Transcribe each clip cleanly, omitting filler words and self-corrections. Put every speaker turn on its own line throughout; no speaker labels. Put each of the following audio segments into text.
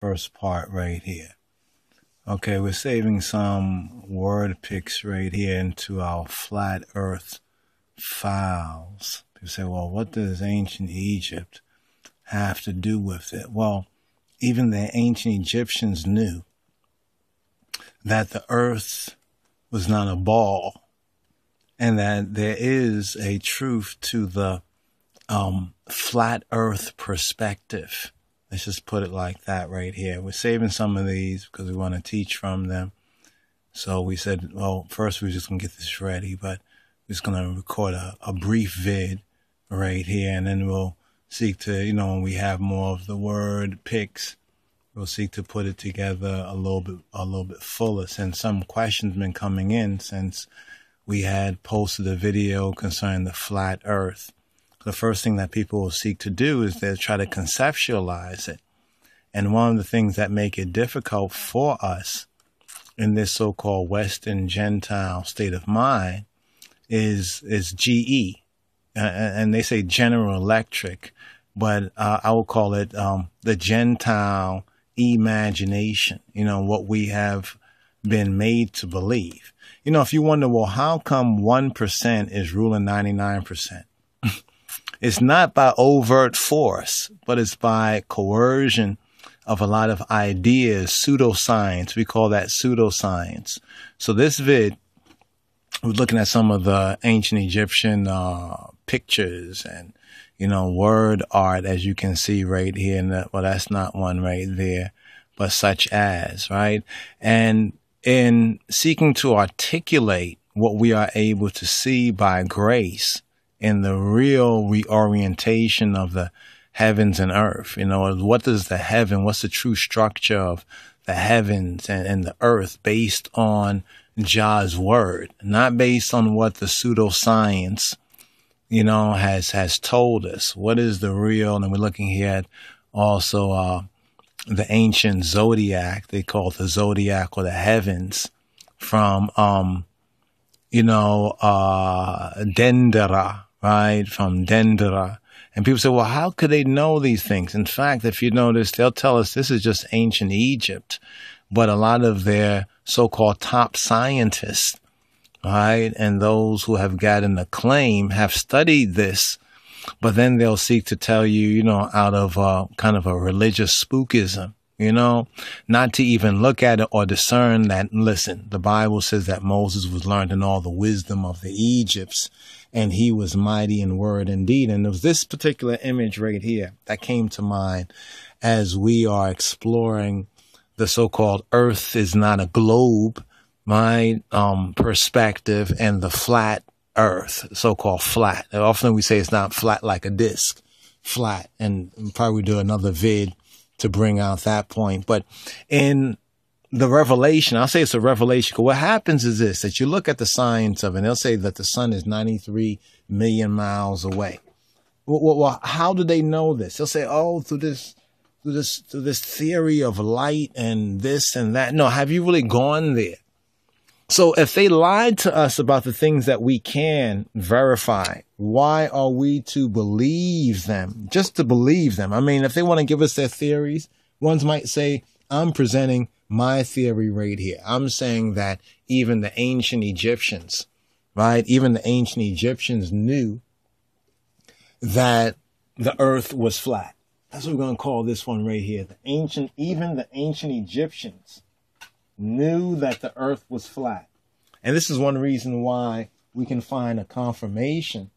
first part right here. Okay, we're saving some word pics right here into our flat earth files. People say, well, what does ancient Egypt have to do with it? Well, even the ancient Egyptians knew that the earth was not a ball, and that there is a truth to the flat earth perspective. Let's just put it like that right here. We're saving some of these because we want to teach from them. So we said, well, first we're just going to get this ready, but we're just going to record a brief vid right here, and then we'll seek to, when we have more of the word pics, we'll seek to put it together a little bit fuller, since some questions been coming in since we had posted a video concerning the flat earth. The first thing that people will seek to do is they'll try to conceptualize it. And one of the things that make it difficult for us in this so-called Western Gentile state of mind is GE. And they say General Electric, but I will call it the Gentile imagination, what we have been made to believe. If you wonder, well, how come 1% is ruling 99%? It's not by overt force, but it's by coercion of a lot of ideas, pseudoscience. We call that pseudoscience. So this vid, we're looking at some of the ancient Egyptian pictures and, word art, as you can see right here. Well, that's not one right there, but such as, right? And in seeking to articulate what we are able to see by grace, in the real reorientation of the heavens and earth, what does the heaven, what's the true structure of the heavens and the earth based on Jah's word, not based on what the pseudoscience, has told us. What is the real? And we're looking here at also the ancient zodiac. They call it the zodiac or the heavens from, Dendera. Right, from Dendera. And people say, well, how could they know these things? In fact, if you notice, they'll tell us this is just ancient Egypt. But a lot of their so-called top scientists, right, and those who have gotten acclaim have studied this. But then they'll seek to tell you, out of kind of a religious spookism, not to even look at it or discern that, listen, the Bible says that Moses was learned in all the wisdom of the Egypts, and he was mighty in word and deed. And it was this particular image right here that came to mind as we are exploring the so-called earth is not a globe, my perspective, and the flat earth, so-called flat. And often we say it's not flat like a disc, flat. And probably do another vid to bring out that point. But in the revelation, I'll say it's a revelation, because what happens is this, that you look at the science of it, and they'll say that the sun is 93 million miles away. Well, how do they know this? They'll say, oh, through this theory of light and this and that. No, have you really gone there? So if they lied to us about the things that we can verify, why are we to believe them? Just to believe them. I mean, if they want to give us their theories, ones might say, I'm presenting my theory right here. I'm saying that even the ancient Egyptians, right? Even the ancient Egyptians knew that the earth was flat. That's what we're going to call this one right here. Even the ancient Egyptians knew that the earth was flat. And this is one reason why we can find a confirmation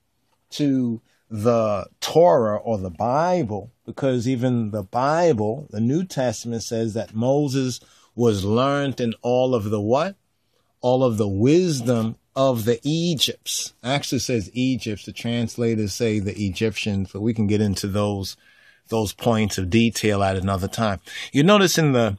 to the Torah or the Bible, because even the Bible, the New Testament, says that Moses was learned in all of the what? All of the wisdom of the Egypts. Actually says Egypts. The translators say the Egyptians, but we can get into those points of detail at another time. You notice in the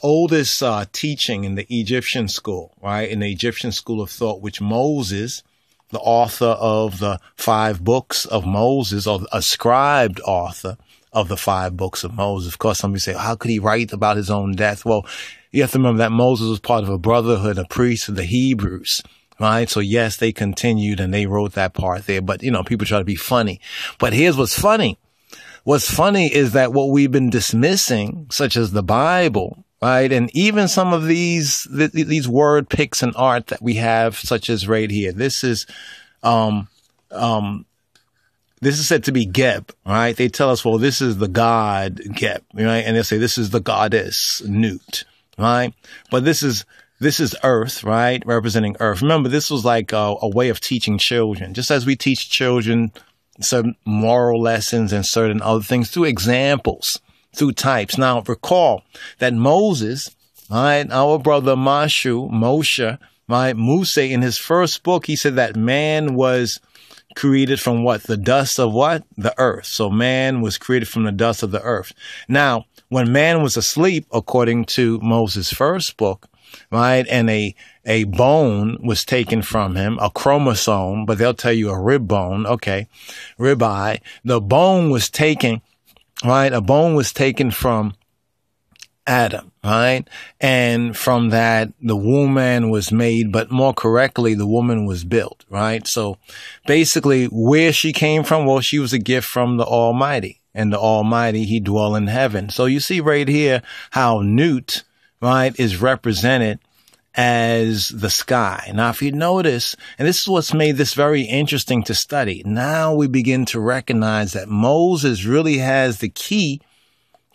oldest teaching in the Egyptian school, right? In the Egyptian school of thought, which Moses, the author of the 5 books of Moses, or ascribed author of the 5 books of Moses. Of course, somebody say, how could he write about his own death? Well, you have to remember that Moses was part of a brotherhood, a priest of the Hebrews, right? So yes, they continued and they wrote that part there, but people try to be funny. But here's what's funny. what's funny is that what we've been dismissing, such as the Bible, right, and even some of these word picks and art that we have, such as right here. This is said to be Geb, right? They tell us, well, this is the god Geb, right? And they say this is the goddess Nut, right? But this is Earth, right? Representing Earth. Remember, this was like a way of teaching children, just as we teach children certain moral lessons and certain other things through examples, through types. Now, recall that Moses, right, our brother Moshe, right, Musa, in his first book, he said that man was created from what? The dust of what? The earth. So man was created from the dust of the earth. Now, when man was asleep, according to Moses' first book, right, and a bone was taken from him, a chromosome, but they'll tell you a rib bone, okay, ribeye. The bone was taken, right, a bone was taken from Adam, right? And from that, the woman was made, but more correctly, the woman was built, right? So basically, where she came from, well, she was a gift from the Almighty, and the Almighty, he dwell in heaven. So you see right here how Nut, right, is represented as the sky. Now, if you notice, and this is what's made this very interesting to study, now we begin to recognize that Moses really has the key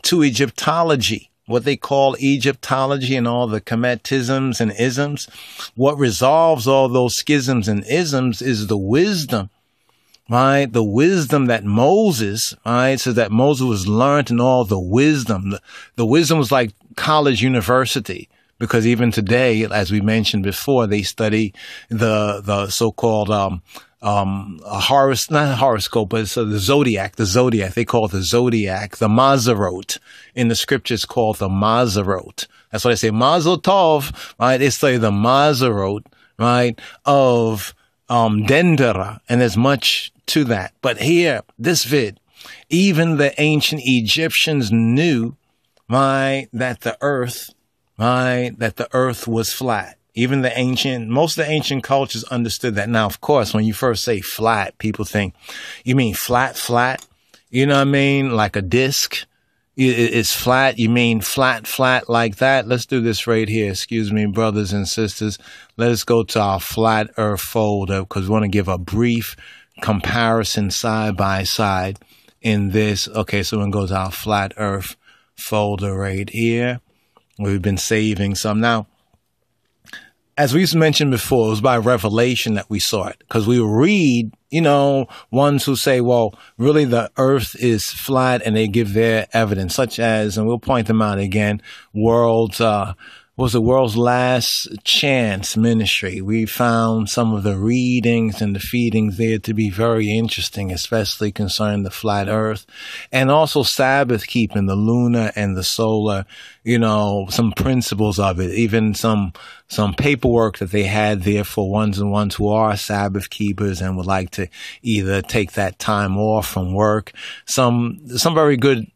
to Egyptology, what they call Egyptology and all the Kemetisms and isms. What resolves all those schisms and isms is the wisdom, right? The wisdom that Moses, right? So that Moses was learned in all the wisdom. The wisdom was like college, university, because even today, as we mentioned before, they study the so-called, not horoscope, but it's the zodiac, they call it the zodiac, the Mazarot in the scriptures called the Mazarot. That's why they say Mazel Tov, right? They say the Mazarot, right, of, Dendera. And there's much to that. But here, this vid, even the ancient Egyptians knew, right, that the earth was flat. Even most of the ancient cultures understood that. Now, of course, when you first say flat, people think, you mean flat? You know what I mean? Like a disc is flat. You mean flat like that? Let's do this right here. Excuse me, brothers and sisters. Let us go to our flat earth folder because we want to give a brief comparison side by side in this. Okay, so we're going to go to our flat earth folder right here. We've been saving some. Now, as we mentioned before, it was by revelation that we saw it, because we read, ones who say, well, really the earth is flat, and they give their evidence, such as, and we'll point them out again, was the World's Last Chance Ministry. We found some of the readings and the feedings there to be very interesting, especially concerning the flat earth, and also Sabbath keeping, the lunar and the solar, some principles of it, even some paperwork that they had there for ones who are Sabbath keepers and would like to either take that time off from work. Some very good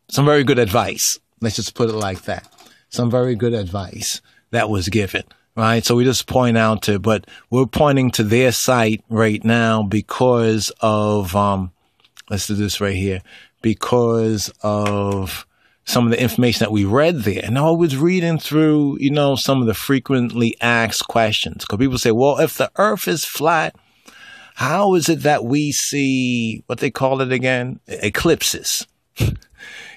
advice. Let's just put it like that. Some very good advice that was given, right? So we just point out but we're pointing to their site right now because of, let's do this right here, because of some of the information that we read there. And I was reading through, some of the frequently asked questions, because people say, well, if the earth is flat, how is it that we see what they call it again? Eclipses.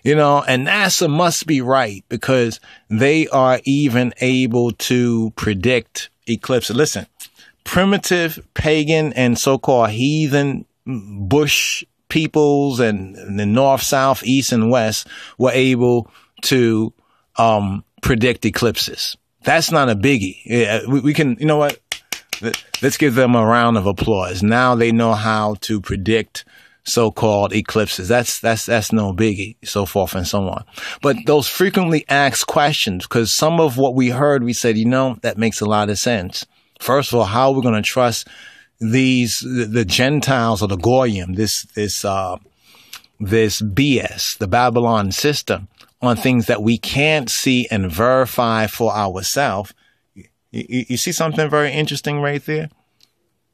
And NASA must be right because they are even able to predict eclipses. Listen, primitive, pagan, and so-called heathen bush peoples and the north, south, east, and west were able to predict eclipses. That's not a biggie. We can, you know what? Let's give them a round of applause. Now they know how to predict so-called eclipses. That's no biggie, so forth and so on. But those frequently asked questions, because some of what we heard, we said, that makes a lot of sense. First of all, how are we going to trust the Gentiles or the Goyim, this BS, the Babylon system, on things that we can't see and verify for ourselves? You see something very interesting right there?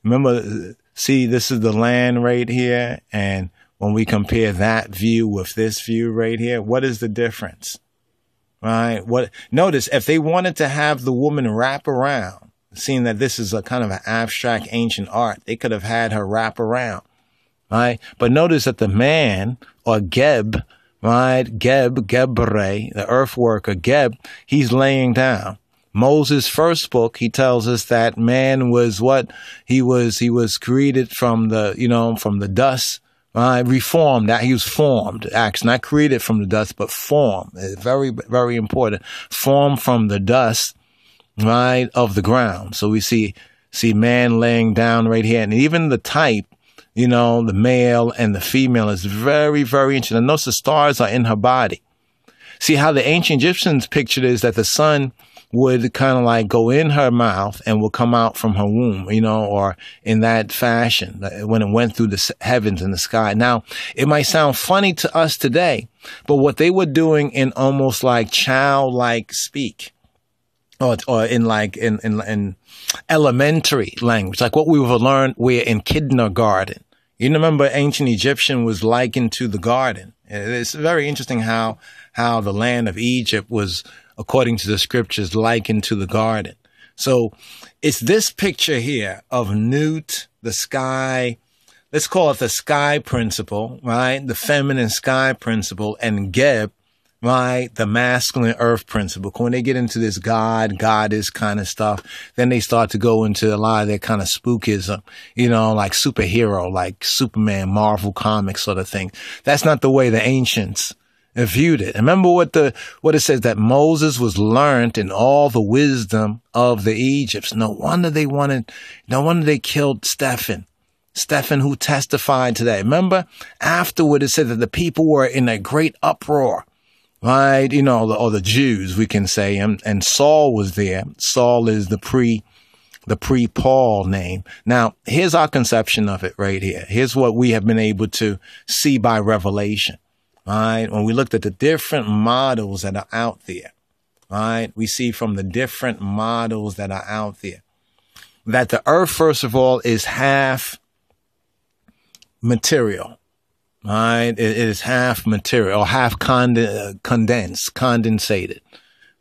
Remember, see, this is the land right here, and when we compare that view with this view right here? What is the difference? Right? Notice if they wanted to have the woman wrap around, seeing that this is a kind of an abstract ancient art, they could have had her wrap around. Right? But notice that the man, or Geb, right? Gebre, the earth worker, Geb, he's laying down. Moses' first book, he tells us that man was what? He was created from the dust, right? Reformed, that he was formed, actually, not created from the dust, but formed. It's very, very important. Formed from the dust, right, of the ground. So we see man laying down right here. And even the type, the male and the female is very, very interesting. And notice the stars are in her body. See how the ancient Egyptians pictured is that the sun would kind of like go in her mouth and will come out from her womb, or in that fashion when it went through the heavens and the sky. Now, it might sound funny to us today, but what they were doing in almost like childlike speak, or in elementary language, like what we would learn, we're in kindergarten. You remember ancient Egyptian was likened to the garden. It's very interesting how the land of Egypt was, according to the scriptures, likened to the garden. So it's this picture here of Nut, the sky. Let's call it the sky principle, right? The feminine sky principle, and Geb, right? The masculine earth principle. When they get into this goddess kind of stuff, then they start to go into a lot of their kind of spookism, like superhero, like Superman, Marvel comics sort of thing. That's not the way the ancients viewed it. Remember what it says, that Moses was learned in all the wisdom of the Egypts. No wonder they killed Stephen, who testified to that. Remember, afterward it said that the people were in a great uproar, right? Or the Jews, we can say, and Saul was there. Saul is the pre-Paul name. Now, here's our conception of it right here. Here's what we have been able to see by revelation. Right? When we looked at the different models that are out there, right? We see from the different models that are out there that the earth, first of all, is half material, right? It is half material, or half condensated,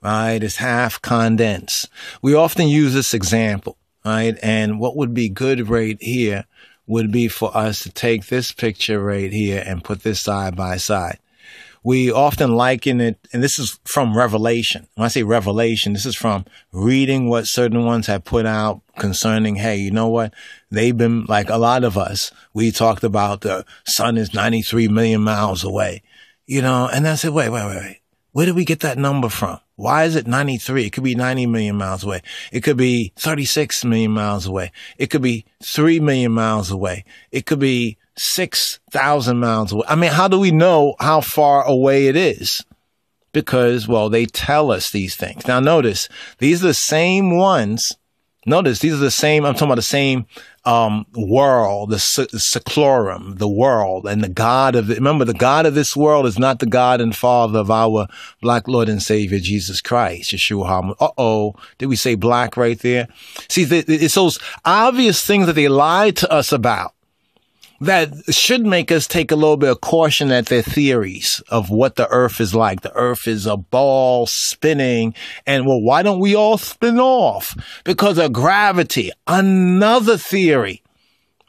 right? It's half condensed. We often use this example, right? And what would be good right here would be for us to take this picture right here and put this side by side. We often liken it, and this is from Revelation. When I say Revelation, this is from reading what certain ones have put out concerning, hey, you know what? They've been, like a lot of us, we talked about the sun is 93 million miles away, and I said, wait. Where did we get that number from? Why is it 93? It could be 90 million miles away. It could be 36 million miles away. It could be 3 million miles away. It could be 6,000 miles away. I mean, how do we know how far away it is? Because, they tell us these things. Now, notice, these are the same ones. Notice, these are the same, I'm talking about the same world, the Seclorum, the world, and the God of it. Remember, the God of this world is not the God and Father of our black Lord and Savior, Jesus Christ, Yeshua HaMashiach. Uh-oh, did we say black right there? See, it's those obvious things that they lied to us about that should make us take a little bit of caution at their theories of what the earth is like. The earth is a ball spinning. And why don't we all spin off? Because of gravity. Another theory,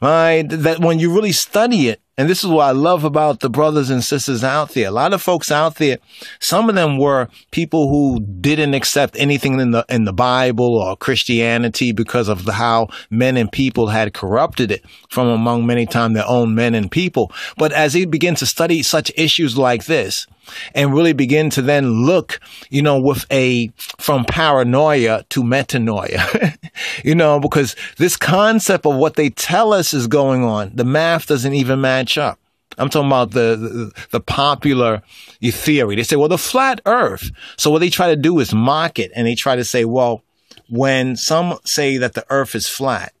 right? That when you really study it, and this is what I love about the brothers and sisters out there. A lot of folks out there, some of them were people who didn't accept anything in the Bible or Christianity because of how men and people had corrupted it from among many times their own men and people. But as they begin to study such issues like this and really begin to then look, from paranoia to metanoia, because this concept of what they tell us is going on, the math doesn't even match up. I'm talking about the popular theory. They say, the flat earth. So what they try to do is mock it. And they try to say, when some say that the earth is flat,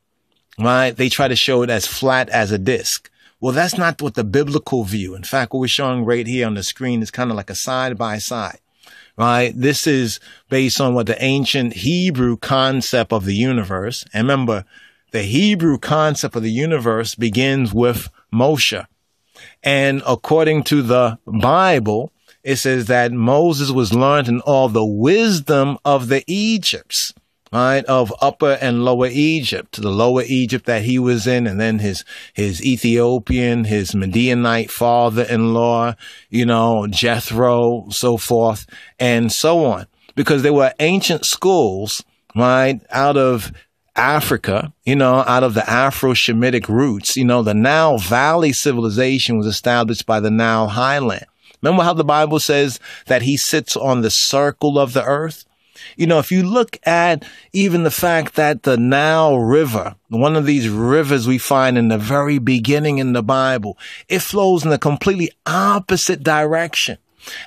right, they try to show it as flat as a disc. Well, that's not what the biblical view. In fact, what we're showing right here on the screen is kind of like a side by side, right? This is based on what the ancient Hebrew concept of the universe. And remember, the Hebrew concept of the universe begins with Moshe. And according to the Bible, it says that Moses was learned in all the wisdom of the Egypts, right? Of Upper and Lower Egypt, the Lower Egypt that he was in, and then his Ethiopian, his Midianite father-in-law, Jethro, so forth, and so on. Because there were ancient schools, right, out of Africa, out of the Afro-Shemitic roots. The Nile Valley civilization was established by the Nile highland. Remember how the Bible says that he sits on the circle of the earth? If you look at even the fact that the Nile River, one of these rivers we find in the very beginning in the Bible, it flows in a completely opposite direction.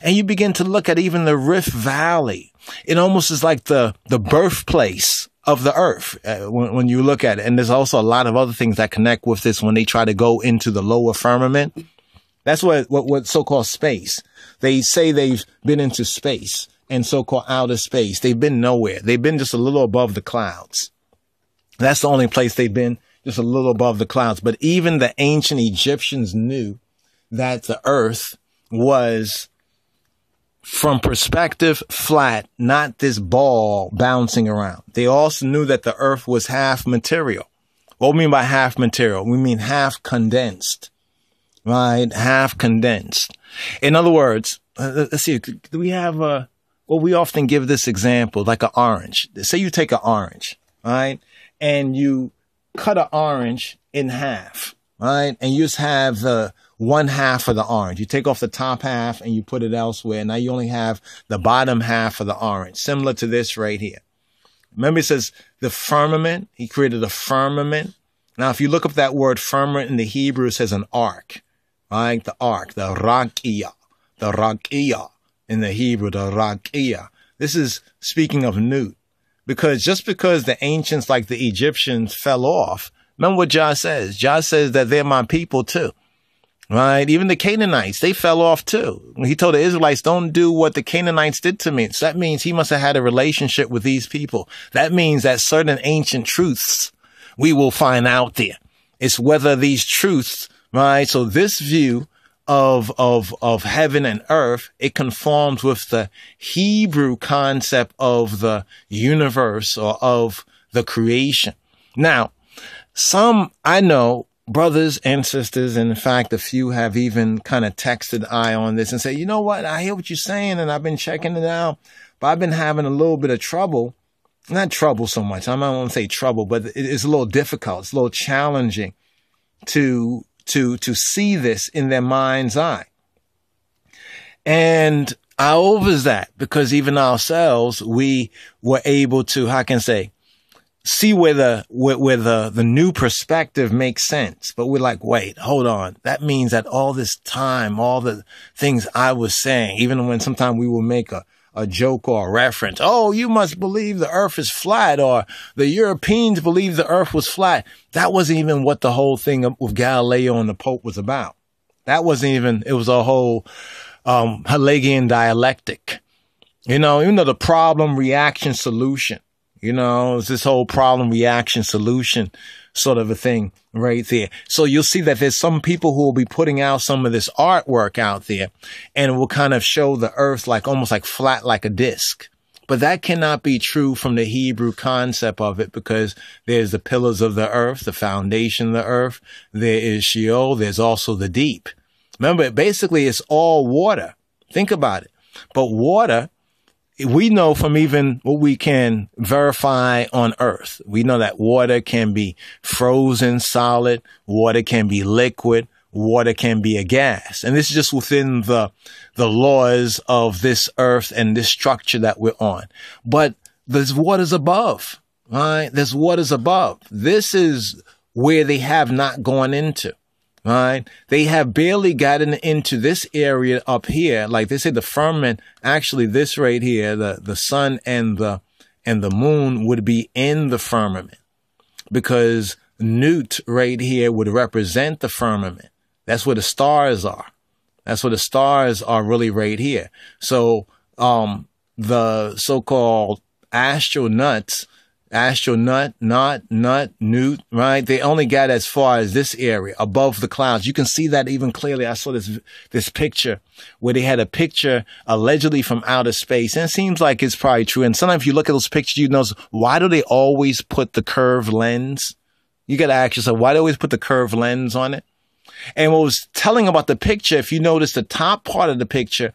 And you begin to look at even the Rift Valley. It almost is like the birthplace of the earth when you look at it. And there's also a lot of other things that connect with this when they try to go into the lower firmament. That's what so-called space. They say they've been into space and so-called outer space. They've been nowhere. They've been just a little above the clouds. That's the only place they've been, just a little above the clouds. But even the ancient Egyptians knew that the earth was, from perspective, flat, not this ball bouncing around. They also knew that the earth was half material. What do we mean by half material? We mean half condensed. Right? Half condensed. In other words, let's see, do we have we often give this example, like an orange. Say you take an orange, right? And you cut an orange in half, right? And you just have the one half of the orange. You take off the top half and you put it elsewhere. Now you only have the bottom half of the orange, similar to this right here. Remember, it says the firmament. He created a firmament. Now, if you look up that word firmament in the Hebrew, it says an ark. Right? The ark, the rakia in the Hebrew, the rakia. This is speaking of Nut, because just because the ancients like the Egyptians fell off, remember what Jah says? Jah says that they're my people too, right? Even the Canaanites, they fell off too. He told the Israelites, don't do what the Canaanites did to me. So that means he must have had a relationship with these people. That means that certain ancient truths we will find out there. It's whether these truths, right? So this view of heaven and earth, it conforms with the Hebrew concept of the universe or of the creation. Now, some I know, brothers and sisters, and in fact, a few have even kind of texted I on this and say, you know what? I hear what you're saying and I've been checking it out, but I've been having a little bit of trouble. Not trouble so much. I'm not going to say trouble, but it's a little difficult. It's a little challenging to see this in their mind's eye. And I over that because even ourselves, we were able to, how can I say, see where the new perspective makes sense. But we're like, wait, hold on. That means that all this time, all the things I was saying, even when sometimes we will make a joke or a reference. Oh, you must believe the earth is flat, or the Europeans believe the earth was flat. That wasn't even what the whole thing with Galileo and the Pope was about. That wasn't even, it was a whole Hegelian dialectic. Even though the problem, reaction, solution, it's this whole problem, reaction, solution sort of a thing right there. So you'll see that there's some people who will be putting out some of this artwork out there and it will kind of show the earth like almost like flat, like a disc. But that cannot be true from the Hebrew concept of it, because there's the pillars of the earth, the foundation of the earth. There is Sheol. There's also the deep. Remember, basically it's all water. Think about it. But water, we know from even what we can verify on earth. We know that water can be frozen solid. Water can be liquid. Water can be a gas. And this is just within the laws of this earth and this structure that we're on. But there's waters above, right? There's waters above. This is where they have not gone into. Right? They have barely gotten into this area up here. Like they say, the firmament, actually this right here, the sun and the moon would be in the firmament, because Nut right here would represent the firmament. That's where the stars are. That's where the stars are really right here. So, the so-called astronauts Astronaut, newt, right? They only got as far as this area above the clouds. You can see that even clearly. I saw this picture where they had a picture allegedly from outer space. And it seems like it's probably true. And sometimes if you look at those pictures, you know, why do they always put the curved lens? You got to ask yourself, why do they always put the curved lens on it? And what was telling about the picture, if you notice the top part of the picture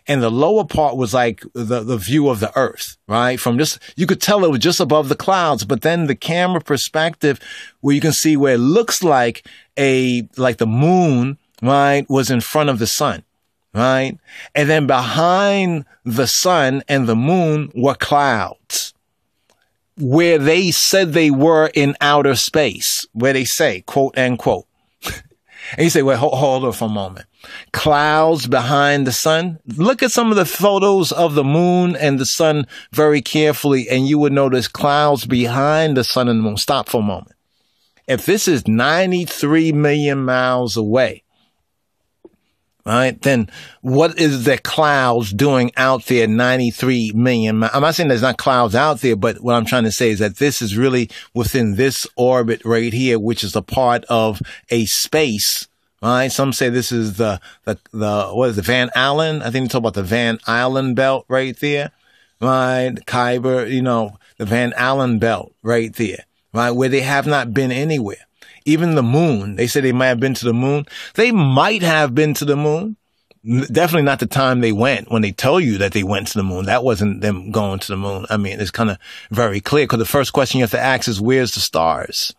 and the lower part was like the view of the earth, right? From just, you could tell it was just above the clouds, but then the camera perspective where you can see where it looks like the moon, right, was in front of the sun, right? And then behind the sun and the moon were clouds where they said they were in outer space, where they say, quote, unquote. And you say, wait, hold on for a moment. Clouds behind the sun. Look at some of the photos of the moon and the sun very carefully, and you would notice clouds behind the sun and the moon. Stop for a moment. If this is 93 million miles away, right, then what is the clouds doing out there 93 million? I'm not saying there's not clouds out there, but what I'm trying to say is that this is really within this orbit right here, which is a part of a space, right? Some say this is the what is it, Van Allen? I think they talk about the Van Allen belt right there, right? Kuiper, you know, the Van Allen belt right there, right? Where they have not been anywhere. Even the moon, they say they might have been to the moon. They might have been to the moon. Definitely not the time they went when they tell you that they went to the moon. That wasn't them going to the moon. I mean, it's kind of very clear because the first question you have to ask is, where's the stars?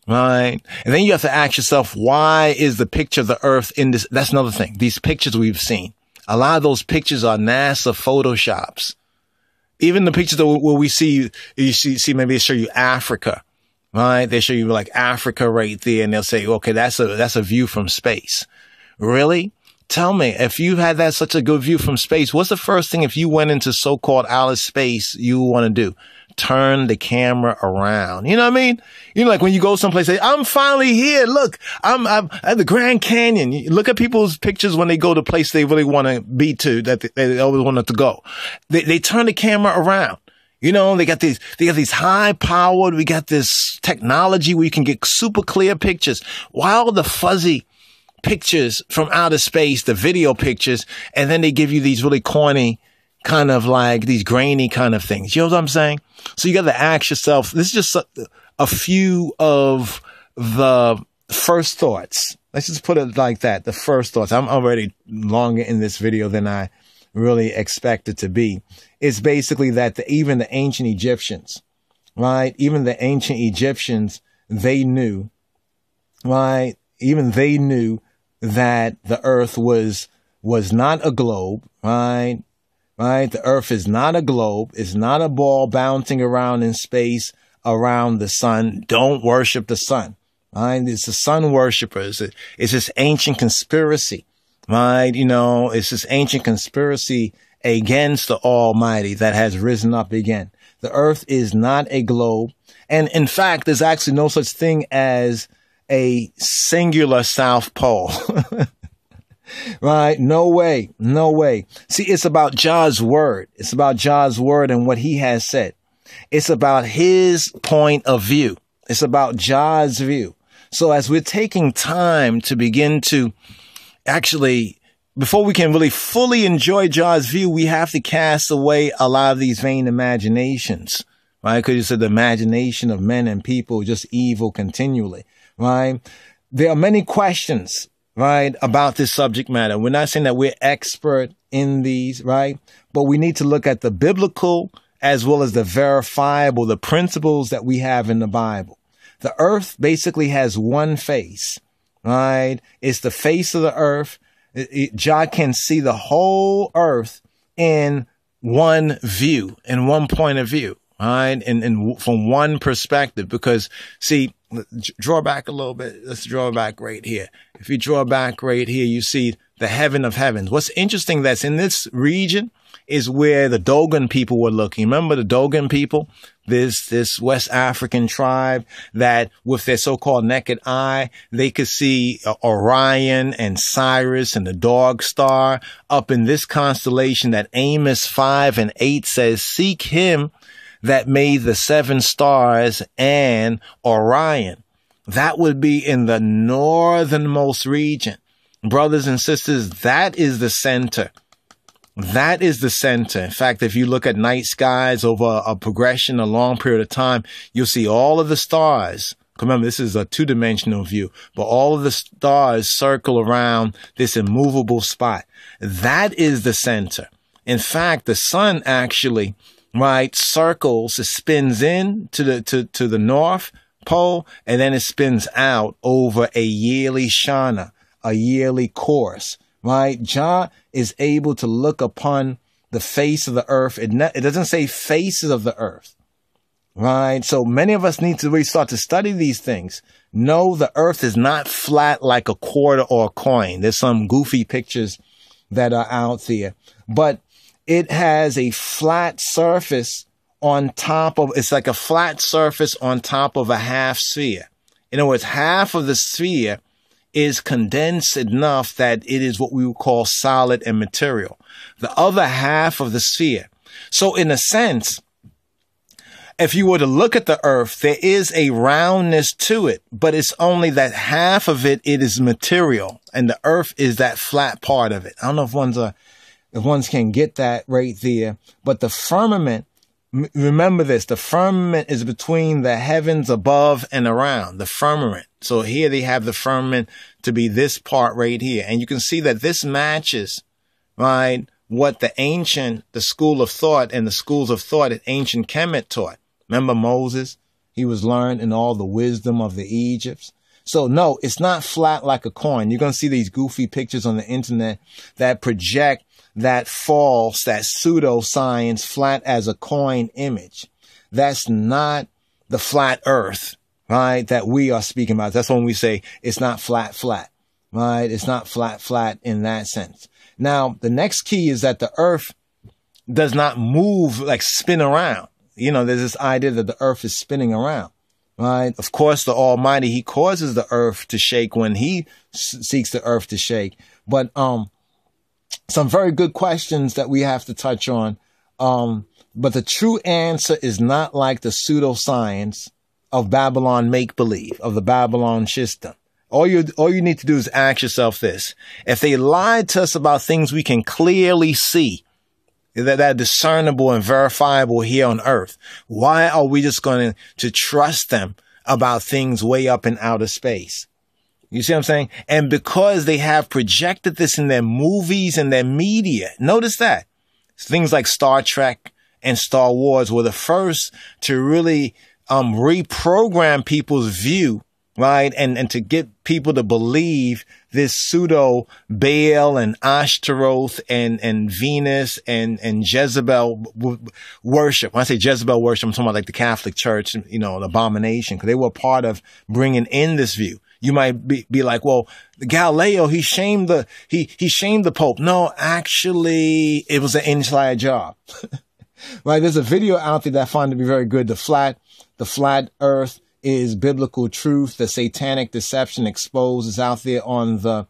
Right? And then you have to ask yourself, why is the picture of the earth in this? That's another thing. These pictures we've seen, a lot of those pictures are NASA Photoshops. Even the pictures where we see, you see, maybe they show you Africa. Right? They show you like Africa right there and they'll say, okay, that's a view from space. Really? Tell me, if you had that such a good view from space, what's the first thing if you went into so-called outer space you want to do? Turn the camera around. You know what I mean? You know, like when you go someplace, say, I'm finally here. Look, I'm at the Grand Canyon. You look at people's pictures when they go to place they really want to be to, that they always wanted to go. They turn the camera around. You know, they got these high powered, we got this technology where you can get super clear pictures. While the fuzzy pictures from outer space, the video pictures, and then they give you these really corny kind of like these grainy kind of things. You know what I'm saying? So you got to ask yourself, this is just a few of the first thoughts. Let's just put it like that. The first thoughts. I'm already longer in this video than I really expected to be. It's basically that even the ancient Egyptians, right? Even the ancient Egyptians, they knew, right? Even they knew that the earth was not a globe, right? Right? The earth is not a globe. It's not a ball bouncing around in space around the sun. Don't worship the sun, right? It's the sun worshipers. It's this ancient conspiracy, right? You know, it's this ancient conspiracy against the Almighty that has risen up again. The earth is not a globe. And in fact, there's actually no such thing as a singular South Pole. Right? No way. No way. See, it's about God's word. It's about God's word and what he has said. It's about his point of view. It's about God's view. So as we're taking time to begin to actually, before we can really fully enjoy God's view, we have to cast away a lot of these vain imaginations, right? Because you said the imagination of men and people just evil continually, right? There are many questions, right, about this subject matter. We're not saying that we're expert in these, right? But we need to look at the biblical as well as the verifiable, the principles that we have in the Bible. The earth basically has one face, right? It's the face of the earth. God can see the whole earth in one view, in one point of view, right? And from one perspective, because see, draw back a little bit. Let's draw back right here. If you draw back right here, you see the heaven of heavens. What's interesting that's in this region is where the Dogon people were looking. Remember the Dogon people? This West African tribe that with their so-called naked eye, they could see Orion and Sirius and the dog star up in this constellation that Amos 5:8 says, seek him that made the 7 stars and Orion. That would be in the northernmost region. Brothers and sisters, that is the center. That is the center. In fact, if you look at night skies over a progression, a long period of time, you'll see all of the stars. Remember, this is a 2-dimensional view, but all of the stars circle around this immovable spot. That is the center. In fact, the sun actually, right, circles, it spins in to the North Pole, and then it spins out over a yearly shana, a yearly course, right? Jah is able to look upon the face of the earth. It doesn't say faces of the earth, right? So many of us need to really start to study these things. No, the earth is not flat like a quarter or a coin. There's some goofy pictures that are out there, but it has a flat surface on top of, it's like a flat surface on top of a half sphere. In other words, half of the sphere is condensed enough that it is what we would call solid and material. The other half of the sphere. So in a sense, if you were to look at the earth, there is a roundness to it, but it's only that half of it is material, and the earth is that flat part of it. I don't know if ones can get that right there, but the firmament, remember this, the firmament is between the heavens above and around, the firmament. So here they have the firmament to be this part right here. And you can see that this matches, right, what the school of thought and the schools of thought at ancient Kemet taught. Remember Moses? He was learned in all the wisdom of the Egypts. So no, it's not flat like a coin. You're going to see these goofy pictures on the internet that project that false, that pseudoscience flat as a coin image. That's not the flat earth, right, that we are speaking about. That's when we say it's not flat, right? It's not flat in that sense. Now, the next key is that the earth does not move, like spin around. You know, there's this idea that the earth is spinning around, right? Of course, the Almighty, he causes the earth to shake when he seeks the earth to shake. But, some very good questions that we have to touch on. But the true answer is not like the pseudoscience of Babylon make-believe, of the Babylon system. All you need to do is ask yourself this. If they lied to us about things we can clearly see, that are discernible and verifiable here on earth, why are we just going to trust them about things way up in outer space? You see what I'm saying? And because they have projected this in their movies and their media, notice that things like Star Trek and Star Wars were the first to really reprogram people's view, right? And to get people to believe this pseudo Baal and Ashtaroth and Venus and Jezebel worship. When I say Jezebel worship, I'm talking about like the Catholic Church, you know, an abomination, because they were part of bringing in this view. You might be like, well, Galileo, he shamed the Pope. No, actually, it was an inside job. Right? There's a video out there that I found to be very good. The flat earth is biblical truth. The satanic deception exposed is out there like on the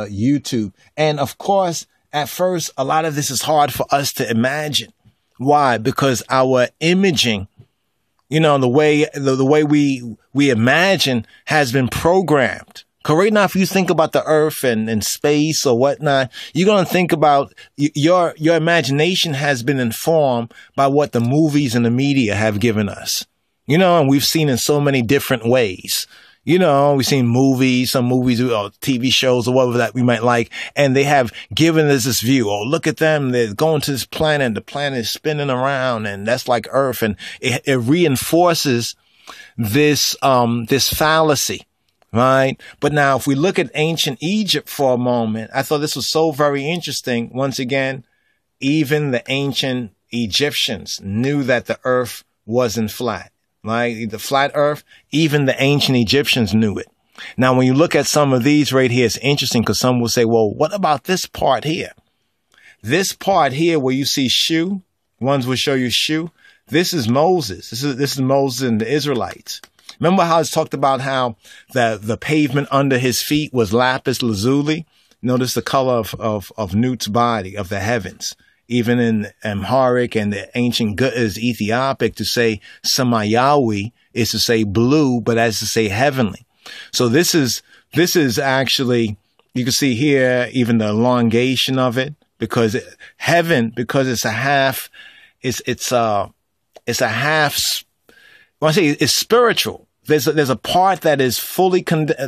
YouTube. And of course, at first, a lot of this is hard for us to imagine. Why? Because our imaging, you know, the way we imagine has been programmed. Because right now, if you think about the earth and space or whatnot, you're going to think about your imagination has been informed by what the movies and the media have given us. You know, and we've seen in so many different ways. You know, we've seen some movies or TV shows or whatever that we might like, and they have given us this view. Oh, look at them. They're going to this planet, and the planet is spinning around, and that's like Earth. And it reinforces this fallacy, right? But now if we look at ancient Egypt for a moment, I thought this was so very interesting. Once again, even the ancient Egyptians knew that the earth wasn't flat. Right? The flat earth, even the ancient Egyptians knew it. Now, when you look at some of these right here, it's interesting because some will say, well, what about this part here? This part here where you see Shu, ones will show you Shu. This is Moses. This is Moses and the Israelites. Remember how it's talked about how the pavement under his feet was lapis lazuli? Notice the color of Newt's body, of the heavens. even in Amharic and the ancient is Ethiopic, to say Samayawi is to say blue, but as to say heavenly. So this is actually, you can see here even the elongation of it, because heaven, because it's a half, it's a half. When I say it's spiritual, there's a part that is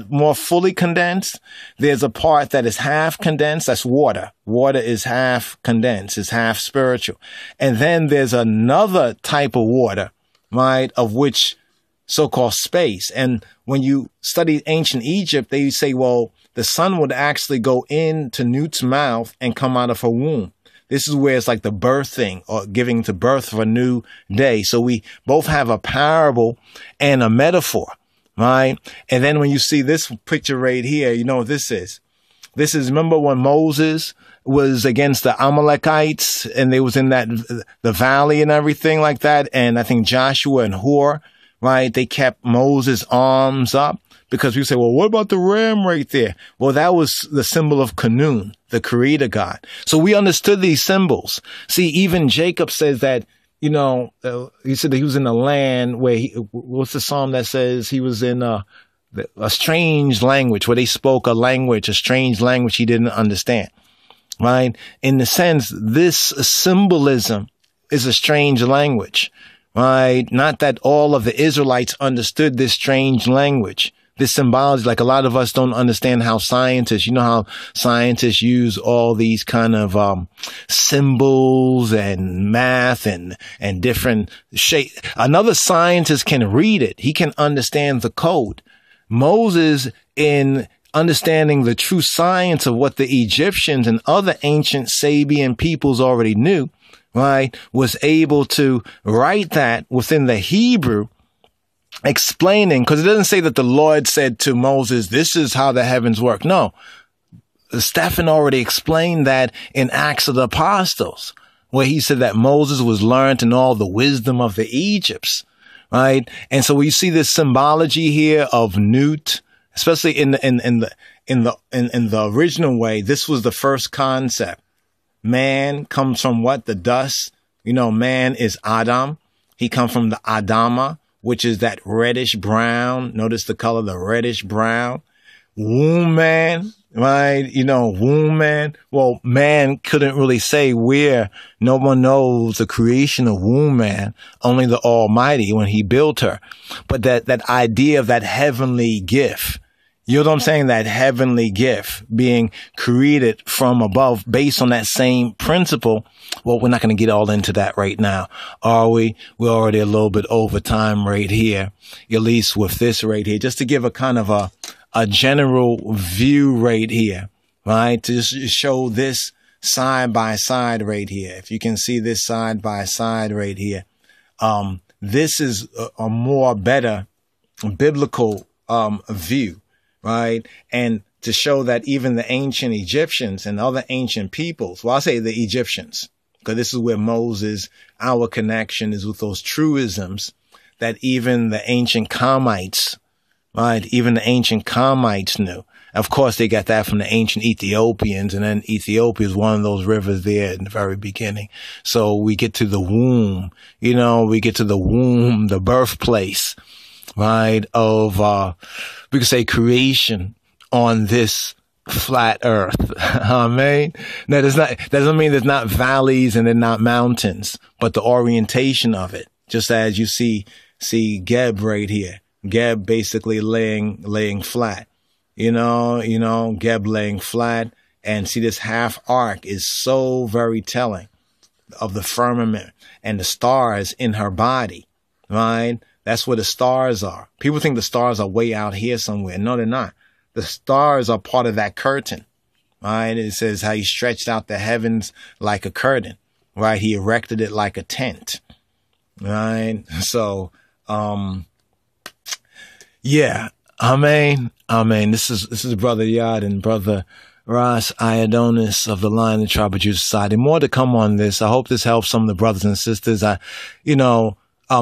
more fully condensed. There's a part that is half condensed. That's water. Water is half condensed. It's half spiritual. And then there's another type of water, right, of which so-called space. And when you study ancient Egypt, they say, well, the sun would actually go into Nut's mouth and come out of her womb. This is where it's like the birthing or giving to birth of a new day. So we both have a parable and a metaphor, right? And then when you see this picture right here, you know what this is? This is, remember when Moses was against the Amalekites and they was in the valley and everything like that. And I think Joshua and Hur, right? They kept Moses' arms up. Because we say, well, what about the ram right there? Well, that was the symbol of Kanun, the creator God. So we understood these symbols. See, even Jacob says that, you know, he said that he was in a land where what's the psalm that says he was in a strange language, where they spoke a strange language he didn't understand, right? In the sense, this symbolism is a strange language, right? Not that all of the Israelites understood this strange language. This symbology, like a lot of us don't understand how scientists, you know how scientists use all these kind of symbols and math and different shape. Another scientist can read it. He can understand the code. Moses, in understanding the true science of what the Egyptians and other ancient Sabian peoples already knew, right, was able to write that within the Hebrew, explaining, because it doesn't say that the Lord said to Moses, this is how the heavens work. No, Stephen already explained that in Acts of the Apostles, where he said that Moses was learned in all the wisdom of the Egypts, right? And so we see this symbology here of Nut, especially in the original way. This was the first concept. Man comes from what? The dust. You know, man is Adam. He comes from the Adama, which is that reddish brown. Notice the color, the reddish brown. Womb man, right? You know, womb man. Well, man couldn't really say where. No one knows the creation of womb man, only the Almighty when he built her. But that idea of that heavenly gift, you know what I'm saying? That heavenly gift being created from above based on that same principle. Well, we're not going to get all into that right now, are we? We're already a little bit over time right here, at least with this right here, just to give a kind of a general view right here, right? To just show this side by side right here. If you can see this side by side right here, this is a more better biblical view. Right. And to show that even the ancient Egyptians and other ancient peoples, well, I'll say the Egyptians, because this is where Moses, our connection is with those truisms that even the ancient Kamites, right, even the ancient Kamites knew. Of course, they got that from the ancient Ethiopians, and then Ethiopia is one of those rivers there in the very beginning. So we get to the womb, you know, we get to the womb, the birthplace, right, of, we could say creation on this flat earth. Amen. Now, that doesn't mean there's not valleys and there's not mountains, but the orientation of it, just as you see Geb right here, Geb basically laying flat, you know, Geb laying flat, and see this half arc is so very telling of the firmament and the stars in her body, right? That's where the stars are. People think the stars are way out here somewhere. No, they're not. The stars are part of that curtain, right? It says how he stretched out the heavens like a curtain, right? He erected it like a tent, right? So, yeah, amen, amen. This is Brother Yad and Brother Ras Iodonis of the Lion and Tribe of Judah Society. More to come on this. I hope this helps some of the brothers and sisters.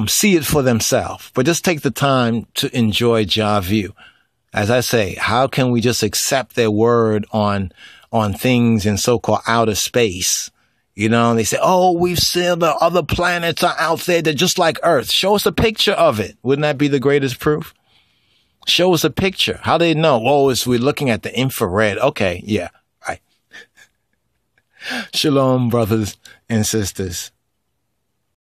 See it for themselves, but just take the time to enjoy Jah view. As I say, how can we just accept their word on things in so-called outer space? You know, they say, oh, we've seen the other planets are out there. They're just like Earth. Show us a picture of it. Wouldn't that be the greatest proof? Show us a picture. How do they know? Oh, we're looking at the infrared. Okay, yeah. Right. Shalom, brothers and sisters.